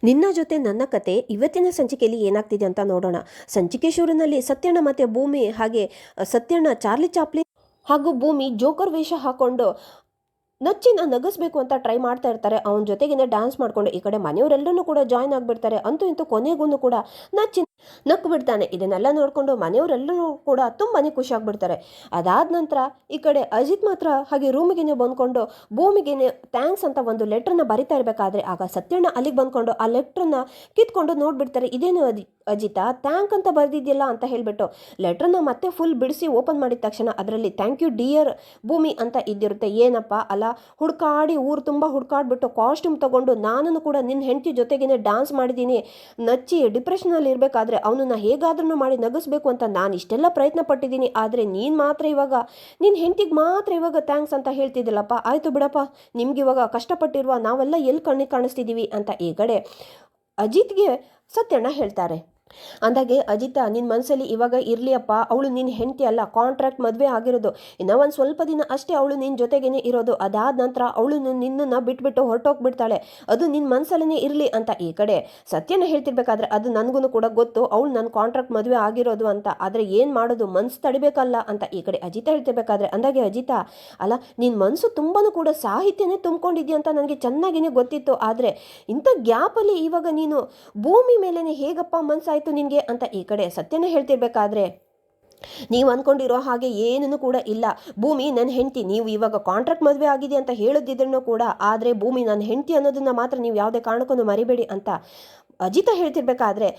ನಿನ್ನ ಜೊತೆ ನನ್ನ ಕತೆ ಇವತ್ತಿನ ಸಂಚಿಕೆಯಲ್ಲಿ ಏನಾಗ್ತಿದೆ ಅಂತ ನೋಡೋಣ. ಸಂಚಿಕೆ ಶುರುವಿನಲ್ಲಿ ಸತ್ಯಣ್ಣ ಮತ್ತೆ ಭೂಮಿ ಹಾಗೆ ಸತ್ಯಣ್ಣ ಚಾರ್ಲಿ ಚಾಪ್ಲಿನ್ ಹಾಗೂ ಭೂಮಿ ಜೋಕರ್ ವೇಷ ಹಾಕೊಂಡು ನಚ್ಚಿನ ನಗಿಸ್ಬೇಕು ಅಂತ ಟ್ರೈ ಮಾಡ್ತಾ ಇರ್ತಾರೆ. ಅವನ ಜೊತೆಗೇನೆ ಡ್ಯಾನ್ಸ್ ಮಾಡ್ಕೊಂಡು ಈ ಕಡೆ ಮನೆಯವರೆಲ್ಲರೂ ಕೂಡ ಜಾಯ್ನ್ ಆಗಿಬಿಡ್ತಾರೆ. ಅಂತೂ ಇಂತೂ ಕೊನೆಗೂ ಕೂಡ ನಚ್ಚಿ ನಕ್ಕು ಬಿಡ್ತಾನೆ. ಇದನ್ನೆಲ್ಲ ನೋಡಿಕೊಂಡು ಮನೆಯವರೆಲ್ಲರೂ ಕೂಡ ತುಂಬಾನೇ ಖುಷಿ ಆಗ್ಬಿಡ್ತಾರೆ. ಅದಾದ ನಂತರ ಈ ಕಡೆ ಅಜಿತ್ ಮಾತ್ರ ಹಾಗೆ ರೂಮಿಗೆನೆ ಬಂದ್ಕೊಂಡು ಭೂಮಿಗೆನೆ ಥ್ಯಾಂಕ್ಸ್ ಅಂತ ಒಂದು ಲೆಟ್ರನ್ನ ಬರಿತಾ ಇರಬೇಕಾದ್ರೆ ಆಗ ಸತ್ಯಣ್ಣ ಅಲ್ಲಿಗೆ ಬಂದ್ಕೊಂಡು ಆ ಲೆಟ್ರನ್ನ ಕಿತ್ಕೊಂಡು ನೋಡ್ಬಿಡ್ತಾರೆ. ಇದೇನು ಅಜಿತ ಥ್ಯಾಂಕ್ ಅಂತ ಬರೆದಿದ್ಯಲ್ಲ ಅಂತ ಹೇಳ್ಬಿಟ್ಟು ಲೆಟ್ರನ್ನ ಮತ್ತೆ ಫುಲ್ ಬಿಡಿಸಿ ಓಪನ್ ಮಾಡಿದ ತಕ್ಷಣ ಅದರಲ್ಲಿ ಥ್ಯಾಂಕ್ ಯು ಡಿಯರ್ ಭೂಮಿ ಅಂತ ಇದ್ದಿರುತ್ತೆ. ಏನಪ್ಪ ಅಲ್ಲ, ಹುಡ್ಕಾಡಿ ಊರು ತುಂಬ ಹುಡ್ಕಾಡ್ಬಿಟ್ಟು ಕಾಸ್ಟ್ಯೂಮ್ ತಗೊಂಡು ನಾನು ಕೂಡ ನಿನ್ನ ಹೆಂಡತಿ ಜೊತೆಗೇನೆ ಡ್ಯಾನ್ಸ್ ಮಾಡಿದ್ದೀನಿ. ನಚ್ಚಿ ಡಿಪ್ರೆಷನಲ್ಲಿ ಇರಬೇಕಾದ್ರೆ ಅವನನ್ನ ಹೇಗಾದ್ರೂ ಮಾಡಿ ನಗಿಸ್ಬೇಕು ಅಂತ ನಾನು ಇಷ್ಟೆಲ್ಲ ಪ್ರಯತ್ನ ಪಟ್ಟಿದ್ದೀನಿ. ಆದರೆ ನೀನು ಮಾತ್ರ ಇವಾಗ ನಿನ್ನ ಹೆಂಡತಿಗೆ ಮಾತ್ರ ಇವಾಗ ಥ್ಯಾಂಕ್ಸ್ ಅಂತ ಹೇಳ್ತಿದ್ದಿಲ್ಲಪ್ಪ. ಆಯಿತು ಬಿಡಪ್ಪ, ನಿಮ್ಗೆ ಇವಾಗ ಕಷ್ಟಪಟ್ಟಿರುವ ನಾವೆಲ್ಲ ಎಲ್ಲಿ ಕಣ್ಣಿಗೆ ಕಾಣಿಸ್ತಿದ್ದೀವಿ ಅಂತ ಈ ಕಡೆ ಅಜಿತ್ಗೆ ಸತ್ಯಣ್ಣ ಹೇಳ್ತಾರೆ. ಅಂದಾಗೆ ಅಜಿತ ನಿನ್ನ ಮನಸ್ಸಲ್ಲಿ ಇವಾಗ ಇರಲಿಯಪ್ಪ, ಅವಳು ನಿನ್ನ ಹೆಂಡತಿ ಅಲ್ಲ, ಕಾಂಟ್ರಾಕ್ಟ್ ಮದುವೆ ಆಗಿರೋದು. ಇನ್ನೂ ಒಂದು ಸ್ವಲ್ಪ ದಿನ ಅಷ್ಟೇ ಅವಳು ನಿನ್ನ ಜೊತೆಗೇನೆ ಇರೋದು. ಅದಾದ ನಂತರ ಅವಳು ನಿನ್ನನ್ನು ಬಿಟ್ಬಿಟ್ಟು ಹೊರಟೋಗ್ಬಿಡ್ತಾಳೆ. ಅದು ನಿನ್ನ ಮನಸ್ಸಲ್ಲೇ ಇರಲಿ ಅಂತ ಈ ಕಡೆ ಸತ್ಯನ ಹೇಳ್ತಿರ್ಬೇಕಾದ್ರೆ ಅದು ನನಗೂ ಕೂಡ ಗೊತ್ತು, ಅವಳು ನನ್ನ ಕಾಂಟ್ರಾಕ್ಟ್ ಮದುವೆ ಆಗಿರೋದು ಅಂತ. ಆದರೆ ಏನು ಮಾಡೋದು, ಮನಸ್ಸು ತಡಿಬೇಕಲ್ಲ ಅಂತ ಈ ಕಡೆ ಅಜಿತ ಹೇಳ್ತಿರ್ಬೇಕಾದ್ರೆ ಅಂದಾಗೆ ಅಜಿತ ಅಲ್ಲ, ನಿನ್ನ ಮನಸ್ಸು ತುಂಬಾ ಕೂಡ ಸಾಹಿತ್ಯನೇ ತುಂಬಿಕೊಂಡಿದ್ಯಾ ಅಂತ ನನಗೆ ಚೆನ್ನಾಗೇ ಗೊತ್ತಿತ್ತು. ಆದರೆ ಇಂಥ ಗ್ಯಾಪಲ್ಲಿ ಇವಾಗ ನೀನು ಭೂಮಿ ಮೇಲೇ ಹೇಗಪ್ಪ ಮನಸ್ಸಾಯ್ತು ನಿನಗೆ ಅಂತ ಈ ಕಡೆ ಸತ್ಯನೇ ಹೇಳ್ತಿರ್ಬೇಕಾದ್ರೆ ನೀವು ಅಂದ್ಕೊಂಡಿರೋ ಹಾಗೆ ಏನೂ ಕೂಡ ಇಲ್ಲ. ಭೂಮಿ ನನ್ನ ಹೆಂಡತಿ. ನೀವು ಇವಾಗ ಕಾಂಟ್ರಾಕ್ಟ್ ಮದುವೆ ಆಗಿದೆ ಅಂತ ಹೇಳೋದಿದ್ರೂ ಕೂಡ ಆದರೆ ಭೂಮಿ ನನ್ನ ಹೆಂಡತಿ ಅನ್ನೋದನ್ನ ಮಾತ್ರ ನೀವು ಯಾವುದೇ ಕಾರಣಕ್ಕೂ ಮರಿಬೇಡಿ ಅಂತ ಅಜಿತ ಹೇಳ್ತಿರ್ಬೇಕಾದ್ರೆ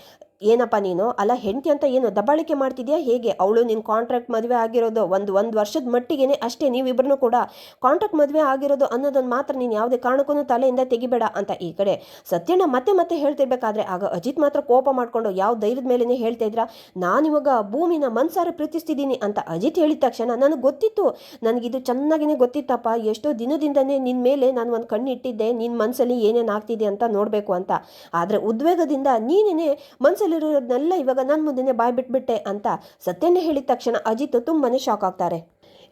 ಏನಪ್ಪ ನೀನು ಅಲ್ಲ, ಹೆಂಡತಿ ಅಂತ ಏನು ದಬ್ಬಾಳಿಕೆ ಮಾಡ್ತಿದ್ಯಾ ಹೇಗೆ? ಅವಳು ನಿನ್ನ ಕಾಂಟ್ರಾಕ್ಟ್ ಮದುವೆ ಆಗಿರೋದು ಒಂದು ವರ್ಷದ ಮಟ್ಟಿಗೆ ಅಷ್ಟೇ, ನೀವಿಬ್ಬರನ್ನು ಕೂಡ ಕಾಂಟ್ರಾಕ್ಟ್ ಮದುವೆ ಆಗಿರೋದು ಅನ್ನೋದನ್ನು ಮಾತ್ರ ನೀನು ಯಾವುದೇ ಕಾರಣಕ್ಕೂ ತಲೆಯಿಂದ ತೆಗಿಬೇಡ ಅಂತ ಈ ಕಡೆ ಸತ್ಯಣ್ಣ ಮತ್ತೆ ಹೇಳ್ತಿರ್ಬೇಕಾದ್ರೆ ಆಗ ಅಜಿತ್ ಮಾತ್ರ ಕೋಪ ಮಾಡಿಕೊಂಡು ಯಾವ ಧೈರ್ಯದ ಮೇಲೇ ಹೇಳ್ತಾ ಇದ್ರ, ನಾನಿವಾಗ ಭೂಮಿನ ಮನ್ಸಾರ ಪ್ರೀತಿಸ್ತಿದ್ದೀನಿ ಅಂತ ಅಜಿತ್ ಹೇಳಿದ ತಕ್ಷಣ ನನಗೆ ಗೊತ್ತಿತ್ತು, ನನಗಿದು ಚೆನ್ನಾಗಿನೇ ಗೊತ್ತಿತ್ತಪ್ಪ. ಎಷ್ಟೋ ದಿನದಿಂದನೇ ನಿನ್ನ ಮೇಲೆ ನಾನು ಒಂದು ಕಣ್ಣು ಇಟ್ಟಿದ್ದೆ, ನಿನ್ನ ಮನಸ್ಸಲ್ಲಿ ಏನೇನು ಆಗ್ತಿದೆ ಅಂತ ನೋಡಬೇಕು ಅಂತ. ಆದರೆ ಉದ್ವೇಗದಿಂದ ನೀನೇನೆ ಮನಸ್ಸಲ್ಲಿರೋದನ್ನೆಲ್ಲ ಇವಾಗ ನನ್ನ ಮುಂದೆನೇ ಬಾಯ್ ಬಿಟ್ಬಿಟ್ಟೆ ಅಂತ ಸತ್ಯನೇ ಹೇಳಿದ ತಕ್ಷಣ ಅಜಿತ್ ತುಂಬಾನೇ ಶಾಕ್ ಆಗ್ತಾರೆ.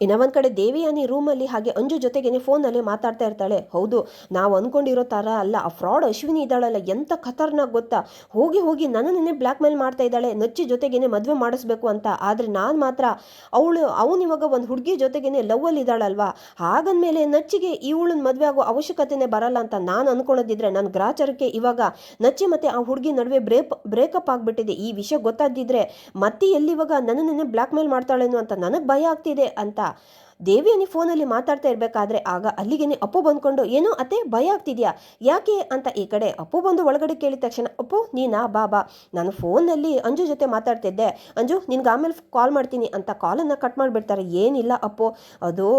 ಇನ್ನು ಒಂದು ಕಡೆ ದೇವಿಯಾನಿ ರೂಮಲ್ಲಿ ಹಾಗೆ ಅಂಜು ಜೊತೆಗೇನೆ ಫೋನಲ್ಲಿ ಮಾತಾಡ್ತಾ ಇರ್ತಾಳೆ. ಹೌದು, ನಾವು ಅಂದ್ಕೊಂಡಿರೋ ಥರ ಅಲ್ಲ, ಆ ಫ್ರಾಡ್ ಅಶ್ವಿನಿ ಇದ್ದಾಳಲ್ಲ ಎಂಥ ಖತರ್ನಾಕ್ ಗೊತ್ತಾ, ಹೋಗಿ ನನ್ನನ್ನೇ ಬ್ಲ್ಯಾಕ್ ಮೇಲ್ ಮಾಡ್ತಾ ಇದ್ದಾಳೆ ನಚ್ಚಿ ಜೊತೆಗೇನೆ ಮದುವೆ ಮಾಡಿಸ್ಬೇಕು ಅಂತ. ಆದರೆ ನಾನು ಮಾತ್ರ ಅವನಿವಾಗ ಒಂದು ಹುಡುಗಿ ಜೊತೆಗೇನೆ ಲವ್ವಲ್ಲಿ ಇದ್ದಾಳಲ್ವಾ, ಹಾಗಂದಮೇಲೆ ನಚ್ಚಿಗೆ ಇವಳನ್ನ ಮದುವೆ ಆಗೋ ಅವಶ್ಯಕತೆನೇ ಬರಲ್ಲ ಅಂತ ನಾನು ಅಂದ್ಕೊಳ್ಳೋದಿದ್ರೆ ನನ್ನ ಗ್ರಾಚಾರಕ್ಕೆ ಇವಾಗ ನಚ್ಚಿ ಮತ್ತು ಆ ಹುಡುಗಿ ನಡುವೆ ಬ್ರೇಕಪ್ ಆಗಿಬಿಟ್ಟಿದೆ. ಈ ವಿಷಯ ಗೊತ್ತಾದಿದ್ರೆ ಮತ್ತೆ ಎಲ್ಲಿವಾಗ ನನ್ನನ್ನೇ ಬ್ಲ್ಯಾಕ್ ಮೇಲ್ ಮಾಡ್ತಾಳೇನೋ ಅಂತ ನನಗೆ ಭಯ ಆಗ್ತಿದೆ ಅಂತ ದೇವಿಯಾನಿ ಫೋನಲ್ಲಿ ಮಾತಾಡ್ತಾ ಇರಬೇಕಾದ್ರೆ ಆಗ ಅಲ್ಲಿಗೇನೆ ಅಪ್ಪು ಬಂದ್ಕೊಂಡು ಏನೋ ಅತ್ತೆ ಭಯ ಆಗ್ತಿದ್ಯಾ ಯಾಕೆ ಅಂತ ಈ ಕಡೆ ಅಪ್ಪು ಬಂದು ಒಳಗಡೆ ಕೇಳಿದ ತಕ್ಷಣ ಅಪ್ಪು ನೀನಾ ಬಾ ನಾನು ಫೋನಲ್ಲಿ ಅಂಜು ಜೊತೆ ಮಾತಾಡ್ತಿದ್ದೆ, ಅಂಜು ನಿನ್ಗೆ ಆಮೇಲೆ ಕಾಲ್ ಮಾಡ್ತೀನಿ ಅಂತ ಕಾಲನ್ನು ಕಟ್ ಮಾಡಿಬಿಡ್ತಾರೆ. ಏನಿಲ್ಲ ಅಪ್ಪು, ಅದು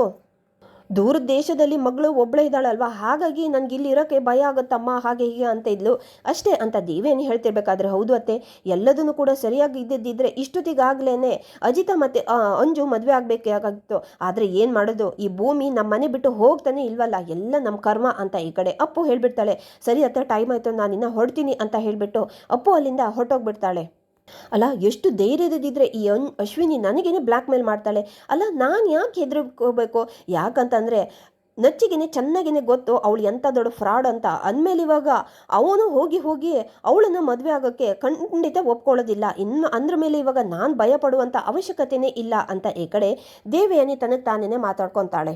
ದೂರದ ದೇಶದಲ್ಲಿ ಮಗಳು ಒಬ್ಬಳೇ ಇದ್ದಾಳಲ್ವಾ, ಹಾಗಾಗಿ ನನಗೆ ಇಲ್ಲಿ ಇರೋಕ್ಕೆ ಭಯ ಆಗುತ್ತಮ್ಮ ಹಾಗೆ ಹೀಗೆ ಅಂತ ಇದ್ಲು ಅಷ್ಟೇ ಅಂತ ದೇವೇನಿ ಹೇಳ್ತಿರ್ಬೇಕಾದ್ರೆ ಹೌದು ಅತ್ತೆ, ಎಲ್ಲದನ್ನು ಕೂಡ ಸರಿಯಾಗಿ ಇದ್ದಿದ್ದಿದ್ರೆ ಇಷ್ಟೊತ್ತಿಗಾಗ್ಲೇ ಅಜಿತ ಮತ್ತು ಅಂಜು ಮದುವೆ ಆಗಬೇಕಾಗಿತ್ತು. ಆದರೆ ಏನು ಮಾಡೋದು, ಈ ಭೂಮಿ ನಮ್ಮ ಮನೆ ಬಿಟ್ಟು ಹೋಗ್ತಾನೆ ಇಲ್ವಲ್ಲ, ಎಲ್ಲ ನಮ್ಮ ಕರ್ಮ ಅಂತ ಈ ಕಡೆ ಅಪ್ಪು ಹೇಳ್ಬಿಡ್ತಾಳೆ. ಸರಿ ಅತ್ತೆ, ಟೈಮ್ ಆಯಿತು, ನಾನಿನ್ನ ಹೊರಡ್ತೀನಿ ಅಂತ ಹೇಳಿಬಿಟ್ಟು ಅಪ್ಪು ಅಲ್ಲಿಂದ ಹೊರಟೋಗ್ಬಿಡ್ತಾಳೆ. ಅಲ್ಲ, ಎಷ್ಟು ಧೈರ್ಯದಿದ್ದರೆ ಈ ಅಶ್ವಿನಿ ನನಗೇನೆ ಬ್ಲ್ಯಾಕ್ ಮೇಲ್ ಮಾಡ್ತಾಳೆ. ಅಲ್ಲ, ನಾನು ಯಾಕೆ ಹೆದರ್ಕೋಬೇಕು? ಯಾಕಂತಂದರೆ ನಚ್ಚಿಗೆನೆ ಚೆನ್ನಾಗೇನೆ ಗೊತ್ತು ಅವಳು ಎಂಥ ದೊಡ್ಡ ಫ್ರಾಡ್ ಅಂತ. ಅಂದಮೇಲೆ ಇವಾಗ ಅವನು ಹೋಗಿ ಅವಳನ್ನು ಮದುವೆ ಆಗೋಕ್ಕೆ ಖಂಡಿತ ಒಪ್ಕೊಳ್ಳೋದಿಲ್ಲ. ಇನ್ನು ಅಂದ್ರ ಮೇಲೆ ಇವಾಗ ನಾನು ಭಯ ಪಡುವಂಥ ಅವಶ್ಯಕತೆಯೇ ಇಲ್ಲ ಅಂತ ಈ ಕಡೆ ದೇವಿಯಾನಿ ತನಗೆ ತಾನೇನೆ ಮಾತಾಡ್ಕೊತಾಳೆ.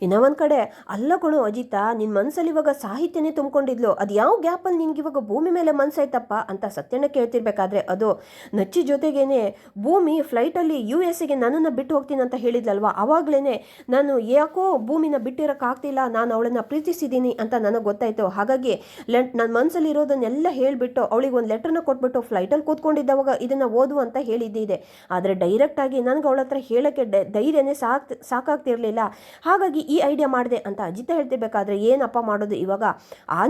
ಇನ್ನೂ ಒಂದು ಕಡೆ ಅಲ್ಲಗಳು ಅಜಿತ, ನಿನ್ನ ಮನಸ್ಸಲ್ಲಿ ಇವಾಗ ಸಾಹಿತ್ಯನೇ ತುಂಬಿಕೊಂಡಿದ್ಲು, ಅದು ಯಾವ ಗ್ಯಾಪಲ್ಲಿ ನಿನ್ಗೆ ಇವಾಗ ಭೂಮಿ ಮೇಲೆ ಮನಸ್ಸಾಯ್ತಪ್ಪ ಅಂತ ಸತ್ಯನ ಕೇಳ್ತಿರ್ಬೇಕಾದ್ರೆ ಅದು ನಚ್ಚಿ ಜೊತೆಗೇನೆ ಭೂಮಿ ಫ್ಲೈಟಲ್ಲಿ US ಗೆ ನನ್ನನ್ನು ಬಿಟ್ಟು ಹೋಗ್ತೀನಿ ಅಂತ ಹೇಳಿದ್ಲಲ್ವ, ಆವಾಗಲೇ ನಾನು ಯಾಕೋ ಭೂಮಿನ ಬಿಟ್ಟಿರೋಕ್ಕಾಗ್ತಿಲ್ಲ, ನಾನು ಅವಳನ್ನು ಪ್ರೀತಿಸಿದ್ದೀನಿ ಅಂತ ನನಗೆ ಗೊತ್ತಾಯಿತು. ಹಾಗಾಗಿ ನನ್ನ ಮನಸ್ಸಲ್ಲಿ ಇರೋದನ್ನೆಲ್ಲ ಹೇಳಿಬಿಟ್ಟು ಅವಳಿಗೆ ಒಂದು ಲೆಟ್ರನ್ನ ಕೊಟ್ಬಿಟ್ಟು ಫ್ಲೈಟಲ್ಲಿ ಕೂತ್ಕೊಂಡಿದ್ದವಾಗ ಇದನ್ನು ಓದು ಅಂತ ಹೇಳಿದ್ದಿದೆ. ಆದರೆ ಡೈರೆಕ್ಟಾಗಿ ನನಗೆ ಅವಳ ಹತ್ರ ಹೇಳೋಕ್ಕೆ ಧೈರ್ಯನೇ ಸಾಕಾಗ್ತಿರ್ಲಿಲ್ಲ. ಹಾಗಾಗಿ ಈ ಐಡಿಯಾ ಮಾಡಿದೆ ಅಂತ ಅಜಿತ ಹೇಳ್ತಿರ್ಬೇಕಾದ್ರೆ ಏನಪ್ಪ ಮಾಡೋದು ಇವಾಗ?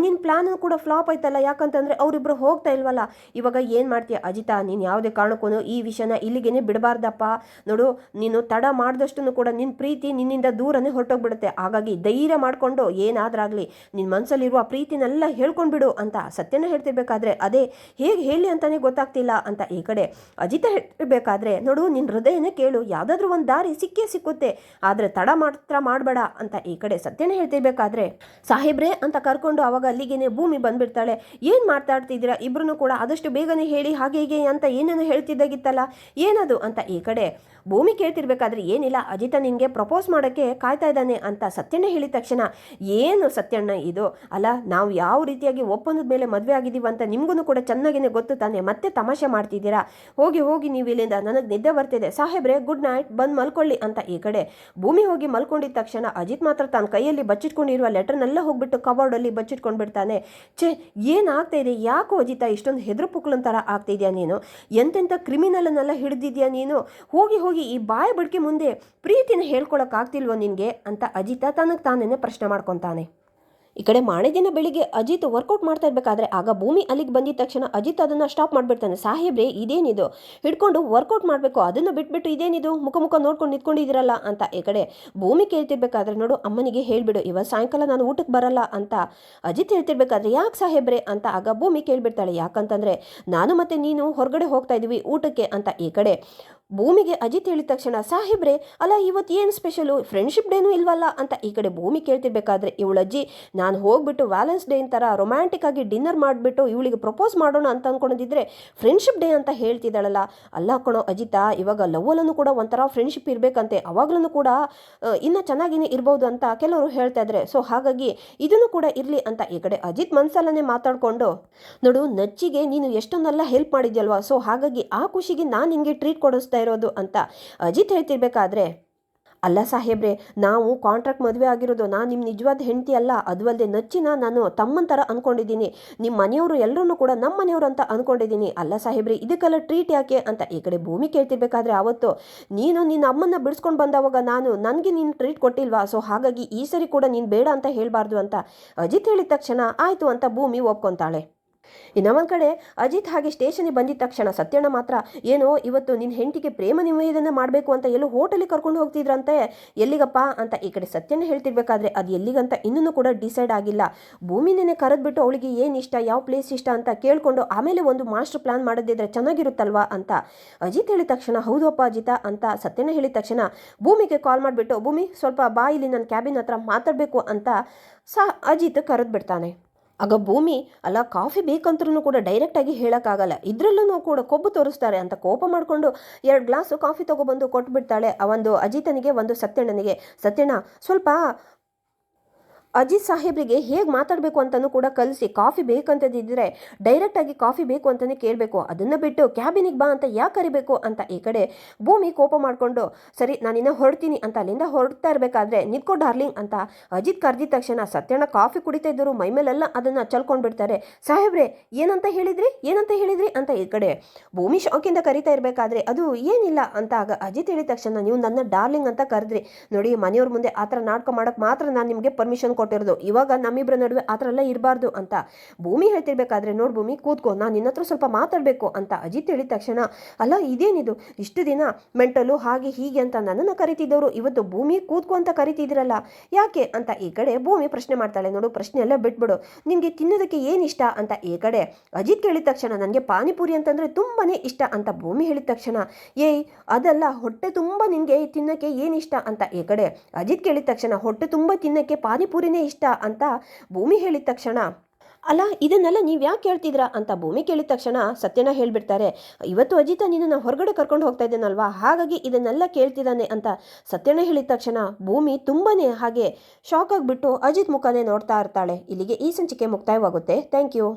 ನಿನ್ನ ಪ್ಲಾನ್ ಕೂಡ ಫ್ಲಾಪ್ ಆಯ್ತಲ್ಲ, ಯಾಕಂತಂದರೆ ಅವರಿಬ್ಬರು ಹೋಗ್ತಾ ಇಲ್ವಲ್ಲ, ಇವಾಗ ಏನು ಮಾಡ್ತೀಯ ಅಜಿತ? ನೀನು ಯಾವುದೇ ಕಾರಣಕ್ಕೂ ಈ ವಿಷಯನ ಇಲ್ಲಿಗೇನೆ ಬಿಡಬಾರ್ದಪ್ಪ. ನೋಡು, ನೀನು ತಡ ಮಾಡಿದಷ್ಟು ಕೂಡ ನಿನ್ನ ಪ್ರೀತಿ ನಿನ್ನಿಂದ ದೂರನೇ ಹೊರಟೋಗ್ಬಿಡುತ್ತೆ. ಹಾಗಾಗಿ ಧೈರ್ಯ ಮಾಡಿಕೊಂಡು ಏನಾದ್ರಾಗಲಿ ನಿನ್ನ ಮನಸ್ಸಲ್ಲಿರುವ ಪ್ರೀತಿನೆಲ್ಲ ಹೇಳ್ಕೊಂಡ್ಬಿಡು ಅಂತ ಸತ್ಯನ ಹೇಳ್ತಿರ್ಬೇಕಾದ್ರೆ ಅದೇ ಹೇಗೆ ಹೇಳಿ ಅಂತಾನೆ ಗೊತ್ತಾಗ್ತಿಲ್ಲ ಅಂತ ಈ ಕಡೆ ಅಜಿತ ಹೇಳ್ತಿರ್ಬೇಕಾದ್ರೆ ನೋಡು, ನಿನ್ನ ಹೃದಯನೇ ಕೇಳು, ಯಾವುದಾದ್ರೂ ಒಂದು ದಾರಿ ಸಿಕ್ಕೇ ಸಿಕ್ಕುತ್ತೆ, ಆದರೆ ತಡ ಮಾತ್ರ ಮಾಡಬೇಡ ಅಂತ ಈ ಕಡೆ ಸತ್ಯನ ಹೇಳ್ತಿರ್ಬೇಕಾದ್ರೆ ಸಾಹೇಬ್ರೆ ಅಂತ ಕರ್ಕೊಂಡು ಅವಾಗ ಅಲ್ಲಿಗೇನೆ ಭೂಮಿ ಬಂದ್ಬಿಡ್ತಾಳೆ. ಏನು ಮಾತಾಡ್ತಿದ್ದೀರಾ ಇಬ್ರು ಕೂಡ, ಆದಷ್ಟು ಬೇಗನೆ ಹೇಳಿ ಹಾಗೆ ಹೀಗೆ ಅಂತ ಏನೇನು ಹೇಳ್ತಿದ್ದಾಗಿತ್ತಲ್ಲ, ಏನದು ಅಂತ ಈ ಕಡೆ ಭೂಮಿ ಕೇಳ್ತಿರ್ಬೇಕಾದ್ರೆ ಏನಿಲ್ಲ ಅಜಿತ ನಿನಗೆ ಪ್ರಪೋಸ್ ಮಾಡೋಕ್ಕೆ ಕಾಯ್ತಾ ಇದ್ದಾನೆ ಅಂತ ಸತ್ಯಣ್ಣ ಹೇಳಿದ ತಕ್ಷಣ ಏನು ಸತ್ಯಣ್ಣ ಇದು, ಅಲ್ಲ ನಾವು ಯಾವ ರೀತಿಯಾಗಿ ಒಪ್ಪಂದದ ಮೇಲೆ ಮದುವೆ ಆಗಿದ್ದೀವಿ ಅಂತ ನಿಮ್ಗೂ ಕೂಡ ಚೆನ್ನಾಗೇ ಗೊತ್ತು ತಾನೆ, ಮತ್ತೆ ತಮಾಷೆ ಮಾಡ್ತಿದ್ದೀರಾ, ಹೋಗಿ ಹೋಗಿ ನೀವು ಇಲ್ಲಿಂದ, ನನಗೆ ನಿದ್ದೆ ಬರ್ತಿದೆ, ಸಾಹೇಬ್ರೆ ಗುಡ್ ನೈಟ್, ಬಂದು ಮಲ್ಕೊಳ್ಳಿ ಅಂತ ಈ ಕಡೆ ಭೂಮಿ ಹೋಗಿ ಮಲ್ಕೊಂಡಿದ್ದ ತಕ್ಷಣ ಅಜಿತ್ ಮಾತ್ರ ತನ್ನ ಕೈಯಲ್ಲಿ ಬಚ್ಚಿಟ್ಕೊಂಡಿರುವ ಲೆಟರ್ನೆಲ್ಲ ಹೋಗ್ಬಿಟ್ಟು ಕಬೋರ್ಡಲ್ಲಿ ಬಚ್ಚಿಟ್ಕೊಂಡು ಬಿಡ್ತಾನೆ. ಛೇ ಏನಾಗ್ತಾ ಇದೆ, ಯಾಕೋ ಅಜಿತ ಇಷ್ಟೊಂದು ಹೆದ್ರು ಪುಕ್ಲನ್ ಥರ ಆಗ್ತಿದ್ಯಾ ನೀನು, ಎಂತೆಂಥ ಕ್ರಿಮಿನಲ್ನೆಲ್ಲ ಹಿಡಿದಿದ್ಯಾ ನೀನು, ಹೋಗಿ ಹೋಗಿ ಈ ಬಾಯ ಬಡ್ಕೆ ಮುಂದೆ ಪ್ರೀತಿನ ಹೇಳ್ಕೊಳಕ್ಕಾಗ್ತಿಲ್ವೋ ನಿನಗೆ ಅಂತ ಅಜಿತ ತನಗೆ ತಾನೇನೆ ಪ್ರಶ್ನೆ ಮಾಡ್ಕೊತಾನೆ. ಈ ಕಡೆ ಮಾರನೇ ದಿನ ಬೆಳಿಗ್ಗೆ ಅಜಿತ್ ವರ್ಕೌಟ್ ಮಾಡ್ತಾ ಇರಬೇಕಾದ್ರೆ ಆಗ ಭೂಮಿ ಅಲ್ಲಿಗೆ ಬಂದಿದ್ದ ತಕ್ಷಣ ಅಜಿತ್ ಅದನ್ನು ಸ್ಟಾಪ್ ಮಾಡಿಬಿಡ್ತಾನೆ. ಸಾಹೇಬ್ರೆ ಇದೇನಿದು, ಹಿಡ್ಕೊಂಡು ವರ್ಕೌಟ್ ಮಾಡಬೇಕು, ಅದನ್ನು ಬಿಟ್ಬಿಟ್ಟು ಇದೇನಿದು ಮುಖ ಮುಖ ನೋಡ್ಕೊಂಡು ನಿಂತ್ಕೊಂಡಿದ್ದೀರಲ್ಲ ಅಂತ ಈ ಕಡೆ ಭೂಮಿ ಕೇಳ್ತಿರ್ಬೇಕಾದ್ರೆ ನೋಡು ಅಮ್ಮನಿಗೆ ಹೇಳಿಬಿಡು ಇವತ್ತು ಸಾಯಂಕಾಲ ನಾನು ಊಟಕ್ಕೆ ಬರಲ್ಲ ಅಂತ ಅಜಿತ್ ಹೇಳ್ತಿರ್ಬೇಕಾದ್ರೆ ಯಾಕೆ ಸಾಹೇಬ್ರೆ ಅಂತ ಆಗ ಭೂಮಿ ಕೇಳ್ಬಿಡ್ತಾಳೆ. ಯಾಕಂತಂದರೆ ನಾನು ಮತ್ತು ನೀನು ಹೊರಗಡೆ ಹೋಗ್ತಾ ಇದ್ದೀವಿ ಊಟಕ್ಕೆ ಅಂತ ಈ ಕಡೆ ಭೂಮಿಗೆ ಅಜಿತ್ ಹೇಳಿದ ತಕ್ಷಣ ಸಾಹೇಬ್ರೆ ಅಲ್ಲ ಇವತ್ತು ಏನು ಸ್ಪೆಷಲು, ಫ್ರೆಂಡ್ಶಿಪ್ ಡೇನೂ ಇಲ್ವಲ್ಲ ಅಂತ ಈ ಕಡೆ ಭೂಮಿ ಕೇಳ್ತಿರ್ಬೇಕಾದ್ರೆ ಇವಳಜ್ಜಿ ನಾನು ಹೋಗ್ಬಿಟ್ಟು ವ್ಯಾಲೆನ್ಸ್ ಡೇ ಥರ ರೊಮ್ಯಾಂಟಿಕ್ ಆಗಿ ಡಿನ್ನರ್ ಮಾಡಿಬಿಟ್ಟು ಇವಳಿಗೆ ಪ್ರಪೋಸ್ ಮಾಡೋಣ ಅಂತ ಅಂದ್ಕೊಂಡಿದ್ದರೆ ಫ್ರೆಂಡ್ಶಿಪ್ ಡೇ ಅಂತ ಹೇಳ್ತಿದ್ದಾಳಲ್ಲ, ಅಲ್ಲ ಕಣೋ ಅಜಿತ ಇವಾಗ ಲವ್ವಲ್ಲೂ ಕೂಡ ಒಂಥರ ಫ್ರೆಂಡ್ಶಿಪ್ ಇರಬೇಕಂತೆ, ಅವಾಗ್ಲೂ ಕೂಡ ಇನ್ನೂ ಚೆನ್ನಾಗಿನೇ ಇರ್ಬೋದು ಅಂತ ಕೆಲವರು ಹೇಳ್ತಾ ಇದ್ದಾರೆ, ಸೊ ಹಾಗಾಗಿ ಇದನ್ನು ಕೂಡ ಇರಲಿ ಅಂತ ಈ ಕಡೆ ಅಜಿತ್ ಮನಸಲ್ಲೇ ಮಾತಾಡಿಕೊಂಡು ನೋಡು ನಚ್ಚಿಗೆ ನೀನು ಎಷ್ಟೊಂದೆಲ್ಲ ಹೆಲ್ಪ್ ಮಾಡಿದ್ಯಲ್ವಾ, ಸೊ ಹಾಗಾಗಿ ಆ ಖುಷಿಗೆ ನಾನು ನಿನಗೆ ಟ್ರೀಟ್ ಕೊಡಿಸ್ತಾ ಇರೋದು ಅಂತ ಅಜಿತ್ ಹೇಳ್ತಿರ್ಬೇಕಾದ್ರೆ ಅಲ್ಲ ಸಾಹೇಬ್ರೆ ನಾವು ಕಾಂಟ್ರಾಕ್ಟ್ ಮದುವೆ ಆಗಿರೋದು, ನಾನು ನಿಮ್ಮ ನಿಜವಾದ ಹೆಂಡತಿ ಅಲ್ಲ, ಅದು ಅಲ್ಲದೆ ನಚ್ಚಿನ ನಾನು ತಮ್ಮನ ಥರ ಅಂದ್ಕೊಂಡಿದ್ದೀನಿ, ನಿಮ್ಮ ಮನೆಯವರು ಎಲ್ಲರೂ ಕೂಡ ನಮ್ಮ ಮನೆಯವರು ಅಂತ ಅಂದ್ಕೊಂಡಿದ್ದೀನಿ, ಅಲ್ಲ ಸಾಹೇಬ್ರೆ ಇದಕ್ಕೆಲ್ಲ ಟ್ರೀಟ್ ಯಾಕೆ ಅಂತ ಈ ಕಡೆ ಭೂಮಿ ಕೇಳ್ತಿರ್ಬೇಕಾದ್ರೆ ಆವತ್ತು ನೀನು ನಿನ್ನ ಅಮ್ಮನ್ನ ಬಿಡಿಸ್ಕೊಂಡು ಬಂದವಾಗ ನನಗೆ ನೀನು ಟ್ರೀಟ್ ಕೊಟ್ಟಿಲ್ವಾ, ಸೊ ಹಾಗಾಗಿ ಈ ಸರಿ ಕೂಡ ನೀನು ಬೇಡ ಅಂತ ಹೇಳಬಾರ್ದು ಅಂತ ಅಜಿತ್ ಹೇಳಿದ ತಕ್ಷಣ ಆಯಿತು ಅಂತ ಭೂಮಿ ಒಪ್ಕೊತಾಳೆ. ಇನ್ನು ಒಂದು ಕಡೆ ಅಜಿತ್ ಹಾಗೆ ಸ್ಟೇಷನ್ಗೆ ಬಂದಿದ್ದ ತಕ್ಷಣ ಸತ್ಯಣ್ಣ ಮಾತ್ರ ಏನೋ ಇವತ್ತು ನಿನ್ನ ಹೆಂಡತಿಗೆ ಪ್ರೇಮ ನಿವೇದನೆ ಮಾಡಬೇಕು ಅಂತ ಎಲ್ಲೋ ಹೋಟೆಲಿಗೆ ಕರ್ಕೊಂಡು ಹೋಗ್ತಿದ್ರಂತೆ, ಎಲ್ಲಿಗಪ್ಪ ಅಂತ ಈ ಕಡೆ ಸತ್ಯಣ್ಣ ಹೇಳ್ತಿರ್ಬೇಕಾದ್ರೆ ಅದು ಎಲ್ಲಿಗಂತ ಇನ್ನೂ ಕೂಡ ಡಿಸೈಡ್ ಆಗಿಲ್ಲ. ಭೂಮಿನೇ ಕರೆದ್ಬಿಟ್ಟು ಅವಳಿಗೆ ಏನು ಇಷ್ಟ, ಯಾವ ಪ್ಲೇಸ್ ಇಷ್ಟ ಅಂತ ಕೇಳಿಕೊಂಡು ಆಮೇಲೆ ಒಂದು ಮಾಸ್ಟರ್ ಪ್ಲಾನ್ ಮಾಡೋದಿದ್ರೆ ಚೆನ್ನಾಗಿರುತ್ತಲ್ವಾ ಅಂತ ಅಜಿತ್ ಹೇಳಿದ ತಕ್ಷಣ ಹೌದಪ್ಪ ಅಜಿತ ಅಂತ ಸತ್ಯಣ್ಣ ಹೇಳಿದ ತಕ್ಷಣ ಭೂಮಿಗೆ ಕಾಲ್ ಮಾಡಿಬಿಟ್ಟು ಭೂಮಿ ಸ್ವಲ್ಪ ಬಾ ಇಲ್ಲಿ ನನ್ನ ಕ್ಯಾಬಿನ್ ಹತ್ರ ಮಾತಾಡಬೇಕು ಅಂತ ಅಜಿತ್ ಕರೆದ್ಬಿಡ್ತಾನೆ. ಆಗ ಭೂಮಿ ಅಲ್ಲ ಕಾಫಿ ಬೇಕಂದ್ರೂ ಕೂಡ ಡೈರೆಕ್ಟಾಗಿ ಹೇಳೋಕ್ಕಾಗಲ್ಲ, ಇದರಲ್ಲೂ ಕೂಡ ಕೊಬ್ಬು ತೋರಿಸ್ತಾರೆ ಅಂತ ಕೋಪ ಮಾಡಿಕೊಂಡು 2 ಗ್ಲಾಸು ಕಾಫಿ ತೊಗೊಬಂದು ಕೊಟ್ಬಿಡ್ತಾಳೆ ಒಂದು ಅಜಿತನಿಗೆ ಒಂದು ಸತ್ಯಣ್ಣನಿಗೆ. ಸತ್ಯಣ್ಣ ಸ್ವಲ್ಪ ಅಜಿತ್ ಸಾಹೇಬ್ರಿಗೆ ಹೇಗೆ ಮಾತಾಡಬೇಕು ಅಂತಲೂ ಕೂಡ ಕಲಿಸಿ, ಕಾಫಿ ಬೇಕಂತದಿದ್ದರೆ ಡೈರೆಕ್ಟಾಗಿ ಕಾಫಿ ಬೇಕು ಅಂತಲೇ ಕೇಳಬೇಕು, ಅದನ್ನು ಬಿಟ್ಟು ಕ್ಯಾಬಿನಿಗೆ ಬಾ ಅಂತ ಯಾಕೆ ಕರಿಬೇಕು ಅಂತ ಈ ಕಡೆ ಭೂಮಿ ಕೋಪ ಮಾಡಿಕೊಂಡು ಸರಿ ನಾನಿನ್ನ ಹೊರಡ್ತೀನಿ ಅಂತ ಅಲ್ಲಿಂದ ಹೊರಡ್ತಾ ಇರಬೇಕಾದ್ರೆ ನಿತ್ಕೋ ಡಾರ್ಲಿಂಗ್ ಅಂತ ಅಜಿತ್ ಕರೆದಿದ ತಕ್ಷಣ ಸತ್ಯಣ್ಣ ಕಾಫಿ ಕುಡಿತಾ ಇದ್ದರು ಮೈಮೇಲೆಲ್ಲ ಅದನ್ನು ಚಲ್ಕೊಂಡ್ಬಿಡ್ತಾರೆ. ಸಾಹೇಬ್ರೆ ಏನಂತ ಹೇಳಿದ್ರಿ ಅಂತ ಈ ಕಡೆ ಭೂಮಿ ಶಾಕಿಂದ ಕರಿತಾ ಇರಬೇಕಾದ್ರೆ ಅದು ಏನಿಲ್ಲ ಅಂತ ಆಗ ಅಜಿತ್ ಹೇಳಿದ ತಕ್ಷಣ ನೀವು ನನ್ನ ಡಾರ್ಲಿಂಗ್ ಅಂತ ಕರೆದ್ರಿ, ನೋಡಿ ಮನೆಯವ್ರ ಮುಂದೆ ಆ ಥರ ನಾಟಕ ಮಾಡೋಕ್ಕೆ ಮಾತ್ರ ನಾನು ನಿಮಗೆ ಪರ್ಮಿಷನ್ ಕೊಟ್ಟಿರೋದು, ಇವಾಗ ನಮ್ಮಿಬ್ಬರ ನಡುವೆ ಆ ಥರ ಎಲ್ಲ ಇರಬಾರ್ದು ಅಂತ ಭೂಮಿ ಹೇಳ್ತಿರ್ಬೇಕಾದ್ರೆ ನೋಡು ಭೂಮಿ ಕೂತ್ಕೋ ನಾನು ನಿನ್ನ ಹತ್ರ ಸ್ವಲ್ಪ ಮಾತಾಡಬೇಕು ಅಂತ ಅಜಿತ್ ಹೇಳಿದ ತಕ್ಷಣ ಅಲ್ಲ ಇದೇನಿದು ಇಷ್ಟು ದಿನ ಮೆಂಟಲು ಹಾಗೆ ಹೀಗೆ ಅಂತ ನನ್ನನ್ನು ಕರಿತಿದ್ದವರು ಇವತ್ತು ಭೂಮಿ ಕೂತ್ಕೋ ಅಂತ ಕರಿತಿದ್ದೀರಲ್ಲ ಯಾಕೆ ಅಂತ ಈ ಕಡೆ ಭೂಮಿ ಪ್ರಶ್ನೆ ಮಾಡ್ತಾಳೆ. ನೋಡು ಪ್ರಶ್ನೆ ಎಲ್ಲ ಬಿಟ್ಬಿಡು, ನಿನಗೆ ತಿನ್ನೋದಕ್ಕೆ ಏನು ಇಷ್ಟ ಅಂತ ಈ ಕಡೆ ಅಜಿತ್ ಕೇಳಿದ ತಕ್ಷಣ ನನಗೆ ಪಾನಿಪುರಿ ಅಂತಂದರೆ ತುಂಬಾ ಇಷ್ಟ ಅಂತ ಭೂಮಿ ಹೇಳಿದ ತಕ್ಷಣ ಏಯ್ ಅದಲ್ಲ ಹೊಟ್ಟೆ ತುಂಬ ನಿನಗೆ ತಿನ್ನೋಕ್ಕೆ ಏನಿಷ್ಟ ಅಂತ ಈ ಕಡೆ ಅಜಿತ್ ಕೇಳಿದ ತಕ್ಷಣ ಹೊಟ್ಟೆ ತುಂಬ ತಿನ್ನೋಕ್ಕೆ ಪಾನಿಪುರಿನೇ ಇಷ್ಟ ಅಂತ ಭೂಮಿ ಹೇಳಿದ ತಕ್ಷಣ ಅಲ್ಲ ಇದನ್ನೆಲ್ಲ ನೀವು ಯಾಕೆ ಕೇಳ್ತಿದ್ರಾ ಅಂತ ಭೂಮಿ ಕೇಳಿದ ತಕ್ಷಣ ಸತ್ಯಣ್ಣ ಹೇಳ್ಬಿಡ್ತಾರೆ ಇವತ್ತು ಅಜಿತ ನಿನ್ನನ್ನು ಹೊರಗಡೆ ಕರ್ಕೊಂಡು ಹೋಗ್ತಾ ಇದ್ದೇನಲ್ವಾ ಹಾಗಾಗಿ ಇದನ್ನೆಲ್ಲ ಕೇಳ್ತಿದ್ದಾನೆ ಅಂತ ಸತ್ಯಣ್ಣ ಹೇಳಿದ ತಕ್ಷಣ ಭೂಮಿ ತುಂಬಾನೇ ಹಾಗೆ ಶಾಕ್ ಆಗಿಬಿಟ್ಟು ಅಜಿತ್ ಮುಖನೇ ನೋಡ್ತಾ ಇರ್ತಾಳೆ. ಇಲ್ಲಿಗೆ ಈ ಸಂಚಿಕೆ ಮುಕ್ತಾಯವಾಗುತ್ತೆ. Thank you.